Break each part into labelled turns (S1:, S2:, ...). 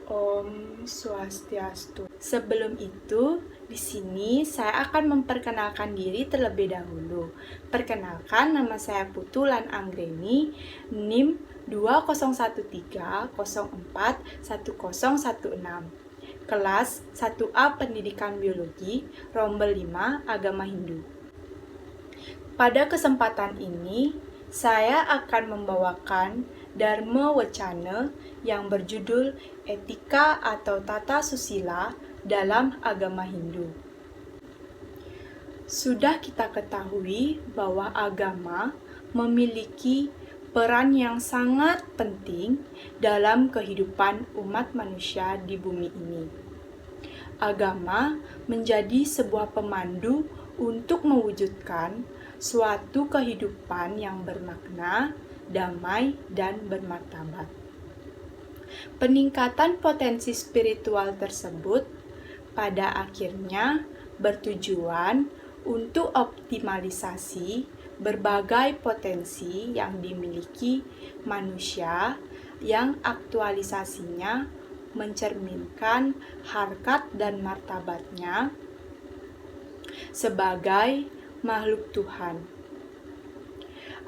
S1: Om Swastiastu. Sebelum itu, di sini saya akan memperkenalkan diri terlebih dahulu. Perkenalkan, nama saya Putu Lan Anggreni, NIM 2013041016. Kelas 1A Pendidikan Biologi, Rombel 5, Agama Hindu. Pada kesempatan ini, saya akan membawakan Dharma Wacana yang berjudul Etika atau Tata Susila dalam Agama Hindu. Sudah kita ketahui bahwa agama memiliki peran yang sangat penting dalam kehidupan umat manusia di bumi ini. Agama menjadi sebuah pemandu untuk mewujudkan suatu kehidupan yang bermakna, damai, dan bermartabat. Peningkatan potensi spiritual tersebut pada akhirnya bertujuan untuk optimalisasi berbagai potensi yang dimiliki manusia yang aktualisasinya mencerminkan harkat dan martabatnya sebagai makhluk Tuhan.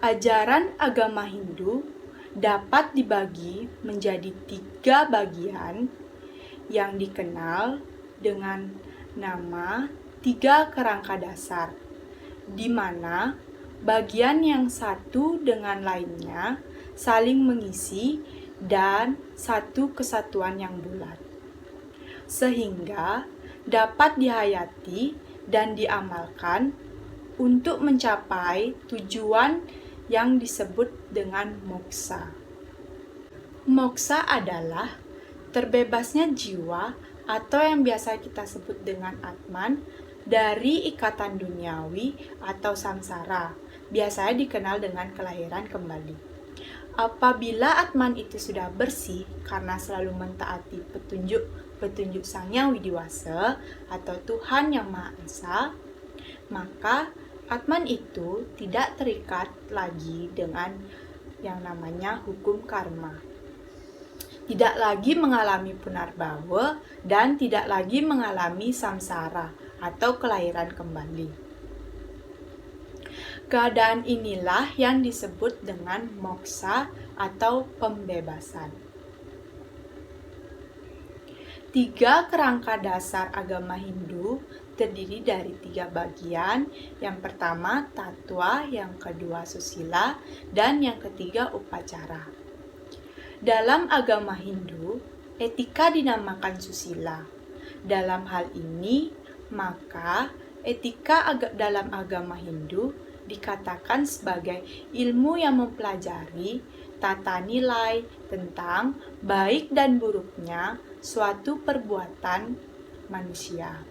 S1: Ajaran agama Hindu dapat dibagi menjadi 3 bagian yang dikenal dengan nama 3 kerangka dasar, di mana bagian yang satu dengan lainnya saling mengisi dan satu kesatuan yang bulat, sehingga dapat dihayati dan diamalkan untuk mencapai tujuan yang disebut dengan moksa. Moksa adalah terbebasnya jiwa atau yang biasa kita sebut dengan Atman dari ikatan duniawi atau samsara, biasanya dikenal dengan kelahiran kembali. Apabila Atman itu sudah bersih karena selalu mentaati petunjuk Sang Yang Widiwasa atau Tuhan Yang Maha Esa, maka Atman itu tidak terikat lagi dengan yang namanya hukum karma. Tidak lagi mengalami punarbawa dan tidak lagi mengalami samsara atau kelahiran kembali. Keadaan inilah yang disebut dengan moksa atau pembebasan. 3 kerangka dasar agama Hindu terdiri dari 3 bagian. Yang pertama tatwa, yang kedua susila, dan yang ketiga upacara. Dalam agama Hindu, etika dinamakan susila. Dalam hal ini, maka etika dalam agama Hindu dikatakan sebagai ilmu yang mempelajari tata nilai tentang baik dan buruknya suatu perbuatan manusia,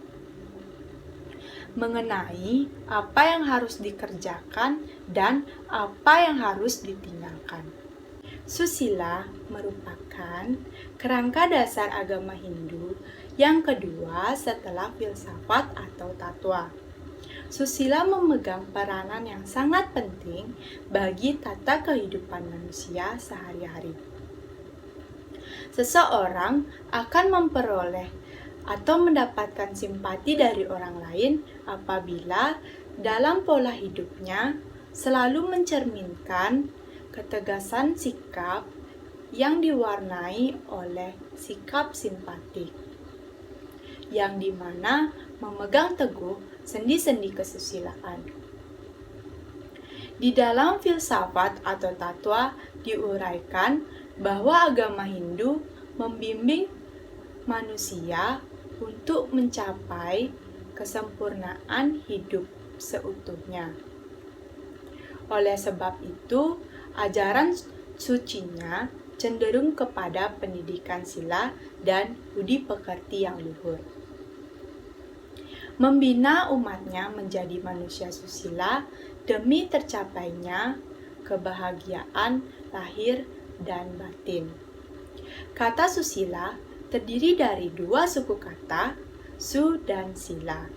S1: mengenai apa yang harus dikerjakan dan apa yang harus ditinggalkan. Susila merupakan kerangka dasar agama Hindu yang kedua setelah filsafat atau tatwa. Susila memegang peranan yang sangat penting bagi tata kehidupan manusia sehari-hari. Seseorang akan memperoleh atau mendapatkan simpati dari orang lain apabila dalam pola hidupnya selalu mencerminkan ketegasan sikap yang diwarnai oleh sikap simpatik, yang dimana memegang teguh sendi-sendi kesusilaan. Di dalam filsafat atau tatwa diuraikan bahwa agama Hindu membimbing manusia untuk mencapai kesempurnaan hidup seutuhnya. Oleh sebab itu, ajaran sucinya cenderung kepada pendidikan sila dan budi pekerti yang luhur. Membina umatnya menjadi manusia susila demi tercapainya kebahagiaan lahir dan batin. Kata susila terdiri dari 2 suku kata, su dan sila.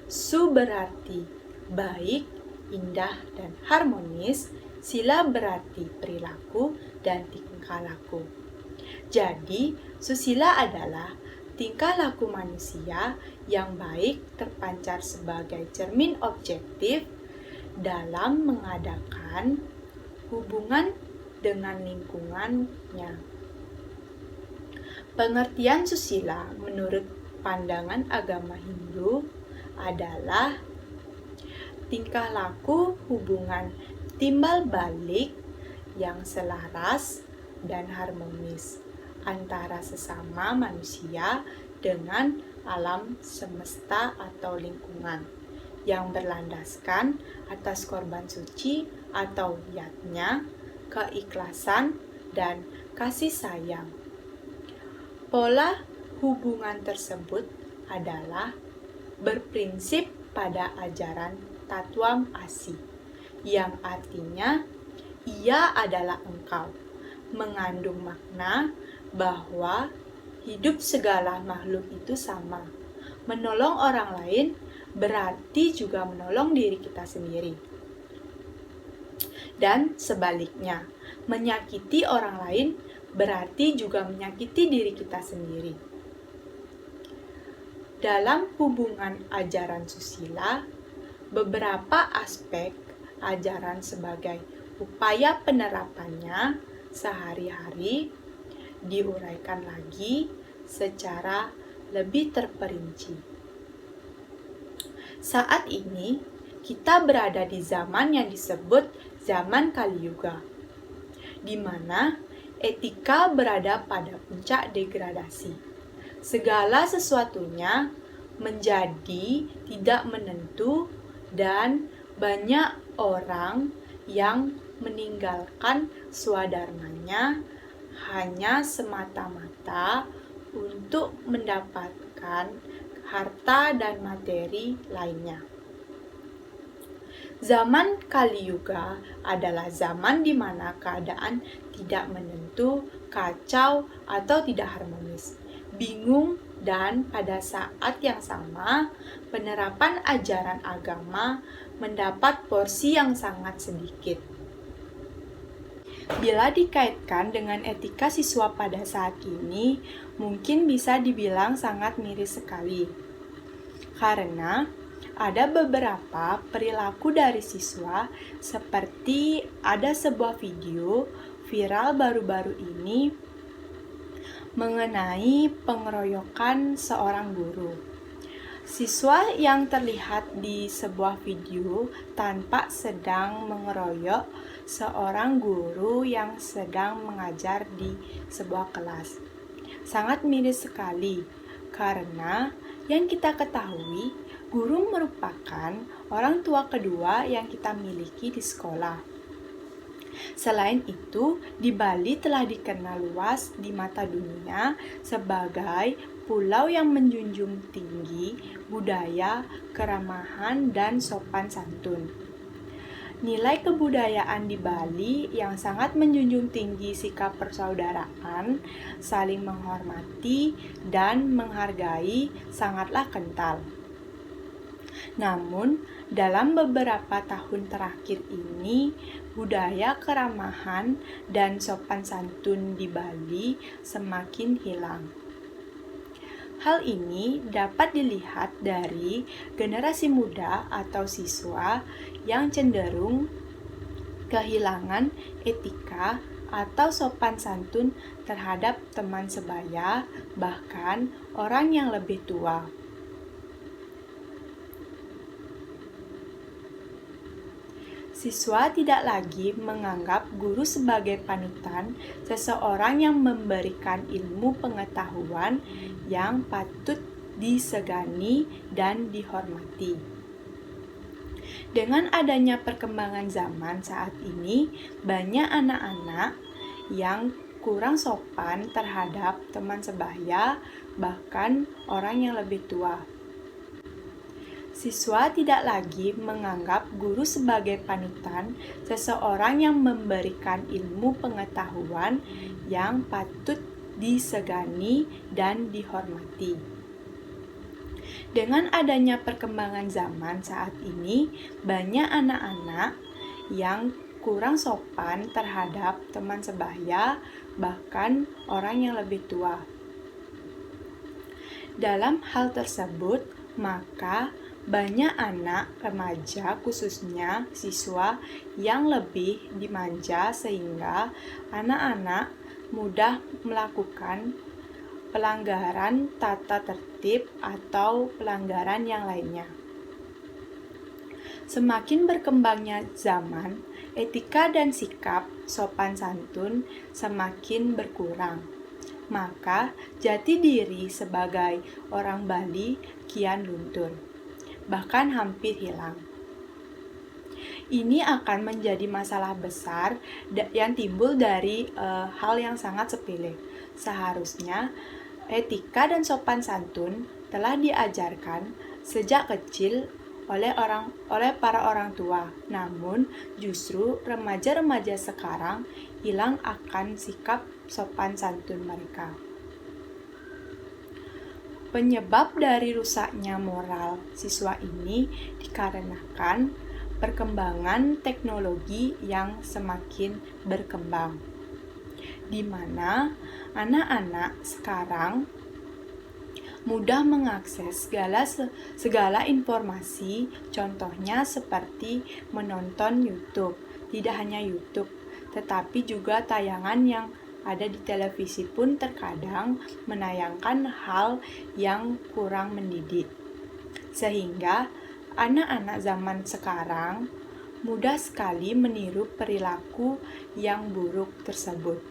S1: Su berarti baik, indah, dan harmonis. Sila berarti perilaku dan tingkah laku. Jadi, Susila adalah tingkah laku manusia yang baik terpancar sebagai cermin objektif dalam mengadakan hubungan dengan lingkungannya. Pengertian susila menurut pandangan agama Hindu adalah tingkah laku hubungan timbal balik yang selaras dan harmonis antara sesama manusia dengan alam semesta atau lingkungan yang berlandaskan atas korban suci atau yatnya, keikhlasan, dan kasih sayang. Pola hubungan tersebut adalah berprinsip pada ajaran Tatwam Asi, yang artinya ia adalah engkau, mengandung makna bahwa hidup segala makhluk itu sama. Menolong orang lain berarti juga menolong diri kita sendiri. Dan sebaliknya, menyakiti orang lain berarti juga menyakiti diri kita sendiri. Dalam hubungan ajaran susila, beberapa aspek ajaran sebagai upaya penerapannya sehari-hari diuraikan lagi secara lebih terperinci. Saat ini, kita berada di zaman yang disebut zaman Kali Yuga, di mana etika berada pada puncak degradasi. Segala sesuatunya menjadi tidak menentu dan banyak orang yang meninggalkan swadharmanya hanya semata-mata untuk mendapatkan harta dan materi lainnya. Zaman Kali Yuga adalah zaman di mana keadaan tidak menentu, kacau, atau tidak harmonis, bingung, dan pada saat yang sama, penerapan ajaran agama mendapat porsi yang sangat sedikit. Bila dikaitkan dengan etika siswa pada saat ini, mungkin bisa dibilang sangat miris sekali. Karena ada beberapa perilaku dari siswa, seperti ada sebuah video viral baru-baru ini mengenai pengeroyokan seorang guru. Siswa yang terlihat di sebuah video tampak sedang mengeroyok seorang guru yang sedang mengajar di sebuah kelas. Sangat miris sekali, karena yang kita ketahui, guru merupakan orang tua kedua yang kita miliki di sekolah. Selain itu, di Bali telah dikenal luas di mata dunia sebagai pulau yang menjunjung tinggi budaya, keramahan, dan sopan santun. Nilai kebudayaan di Bali yang sangat menjunjung tinggi sikap persaudaraan, saling menghormati, dan menghargai sangatlah kental. Namun, dalam beberapa tahun terakhir ini, budaya keramahan dan sopan santun di Bali semakin hilang. Hal ini dapat dilihat dari generasi muda atau siswa yang cenderung kehilangan etika atau sopan santun terhadap teman sebaya, bahkan orang yang lebih tua. Siswa tidak lagi menganggap guru sebagai panutan, seseorang yang memberikan ilmu pengetahuan yang patut disegani dan dihormati. Dengan adanya perkembangan zaman saat ini, banyak anak-anak yang kurang sopan terhadap teman sebaya, bahkan orang yang lebih tua. Siswa tidak lagi menganggap guru sebagai panutan, seseorang yang memberikan ilmu pengetahuan yang patut disegani dan dihormati. Dengan adanya perkembangan zaman saat ini, banyak anak-anak yang kurang sopan terhadap teman sebaya, bahkan orang yang lebih tua. Dalam hal tersebut, maka banyak anak remaja, khususnya siswa, yang lebih dimanja sehingga anak-anak mudah melakukan pelanggaran tata tertib atau pelanggaran yang lainnya. Semakin berkembangnya zaman, etika dan sikap sopan santun semakin berkurang. Maka jati diri sebagai orang Bali kian luntur, bahkan hampir hilang. Ini akan menjadi masalah besar yang timbul dari hal yang sangat sepele. Seharusnya etika dan sopan santun telah diajarkan sejak kecil oleh para orang tua. Namun justru remaja-remaja sekarang hilang akan sikap sopan santun mereka. Penyebab dari rusaknya moral siswa ini dikarenakan perkembangan teknologi yang semakin berkembang, di mana anak-anak sekarang mudah mengakses segala informasi, contohnya seperti menonton YouTube. Tidak hanya YouTube, tetapi juga tayangan yang ada di televisi pun terkadang menayangkan hal yang kurang mendidik. Sehingga anak-anak zaman sekarang mudah sekali meniru perilaku yang buruk tersebut.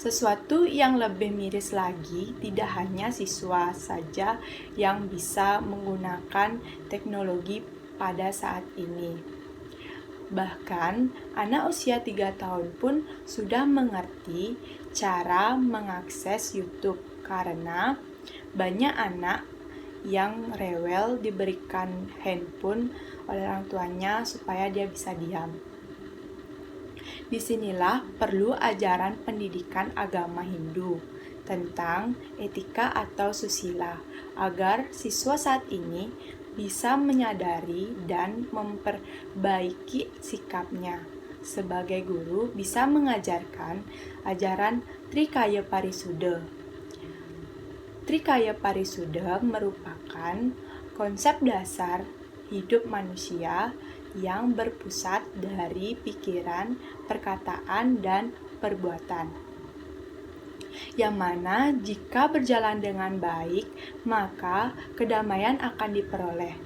S1: Sesuatu yang lebih miris lagi, tidak hanya siswa saja yang bisa menggunakan teknologi pada saat ini. Bahkan, anak usia 3 tahun pun sudah mengerti cara mengakses YouTube karena banyak anak yang rewel diberikan handphone oleh orang tuanya supaya dia bisa diam. Disinilah perlu ajaran pendidikan agama Hindu tentang etika atau susila, agar siswa saat ini bisa menyadari dan memperbaiki sikapnya. Sebagai guru bisa mengajarkan ajaran Trikaya Parisuddha. Trikaya Parisuddha merupakan konsep dasar hidup manusia yang berpusat dari pikiran, perkataan, dan perbuatan. Yang mana jika berjalan dengan baik, maka kedamaian akan diperoleh.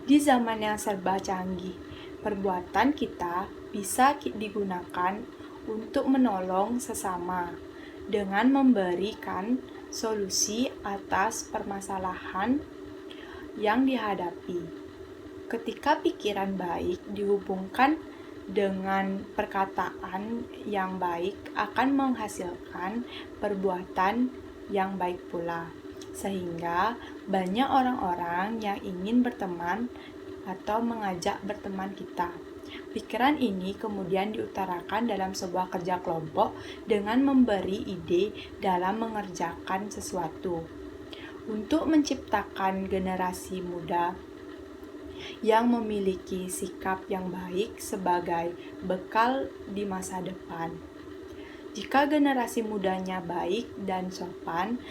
S1: Di zaman yang serba canggih, perbuatan kita bisa digunakan untuk menolong sesama dengan memberikan solusi atas permasalahan yang dihadapi. Ketika pikiran baik dihubungkan dengan perkataan yang baik akan menghasilkan perbuatan yang baik pula. Sehingga banyak orang-orang yang ingin berteman atau mengajak berteman kita. Pikiran ini kemudian diutarakan dalam sebuah kerja kelompok dengan memberi ide dalam mengerjakan sesuatu. Untuk menciptakan generasi muda yang memiliki sikap yang baik sebagai bekal di masa depan. Jika generasi mudanya baik dan sopan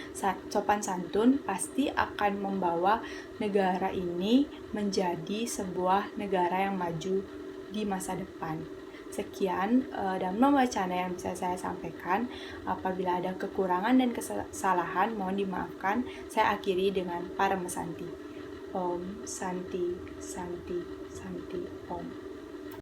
S1: santun, pasti akan membawa negara ini menjadi sebuah negara yang maju di masa depan. Sekian dan wacana yang bisa saya sampaikan. Apabila ada kekurangan dan kesalahan, mohon dimaafkan. Saya akhiri dengan Paramesanti. Om Santi Santi Santi Om.